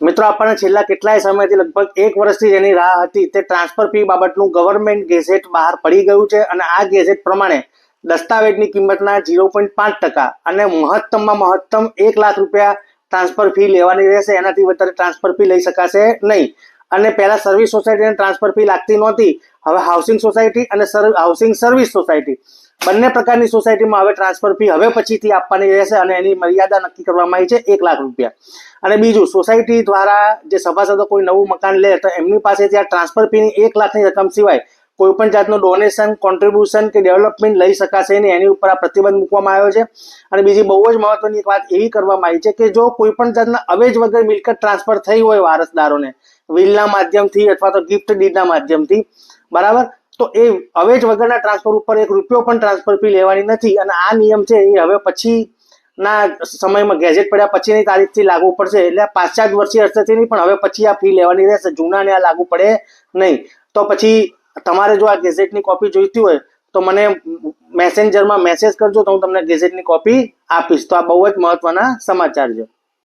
મિત્રો આપણને છેલ્લા કેટલાય સમયથી લગભગ 1 વર્ષથી જેની રાહ હતી તે ટ્રાન્સફર ફી બાબતનું ગવર્મેન્ટ ગેઝેટ બહાર પડી ગયું છે અને આ ગેઝેટ પ્રમાણે દસ્તાવેજની કિંમતના 0.5% અને મહત્તમમાં મહત્તમ 1 લાખ રૂપિયા ટ્રાન્સફર ફી લેવાની રહેશે। એનાથી વધારે ટ્રાન્સફર ફી લઈ શકાશે નહીં। અને પહેલા સર્વિસ સોસાયટીને ટ્રાન્સફર ફી લાગતી નહોતી, હવે હાઉસિંગ સોસાયટી અને હાઉસિંગ સર્વિસ સોસાયટી બંને પ્રકારની સોસાયટીમાં હવે ટ્રાન્સફર ફી હવે પછીથી આપવાની રહેશે અને એની મર્યાદા નક્કી કરવામાં આવી છે 1 લાખ રૂપિયા। અને બીજું, સોસાયટી દ્વારા જે સભાસદો કોઈ નવું મકાન લે તો એમની પાસેથી આ ટ્રાન્સફર ફીની 1 લાખની રકમ સિવાય કોઈ પણ જાતનું ડોનેશન, કોન્ટ્રીબ્યુશન કે ડેવલપમેન્ટ લઈ શકાશે નહીં। એની ઉપર આ પ્રતિબંધ મૂકવામાં આવ્યો છે। અને બીજી બહુ જ મહત્વની એક વાત એવી કરવામાં આવી છે કે જો કોઈ પણ જાતના અવેજ વગર મિલકત ટ્રાન્સફર થઈ હોય વારસદારોને વિલના માધ્યમથી અથવા તો ગિફ્ટ ડીડના માધ્યમથી, બરાબર, તો એ અવેજ વગરના ટ્રાન્સફર ઉપર 1 રૂપિયો પણ ટ્રાન્સફર ફી લેવાની નથી। અને આ નિયમ છે એ હવે પછીના સમયમાં ગેઝેટ પડ્યા પછીની તારીખથી લાગુ પડશે। એટલે 5 વર્ષીય અરસાથી નહીં પણ હવે પછી આ ફી લેવાની રહેશે, જૂનાને આ લાગુ પડે નહીં। તો પછી તમારે જો આ ગેઝેટની કોપી જોઈતી હોય તો મને મેસેન્જરમાં મેસેજ કરજો, તો હું તમને ગેઝેટની કોપી આપીશ। તો આ બહુ જ મહત્વના સમાચાર છે।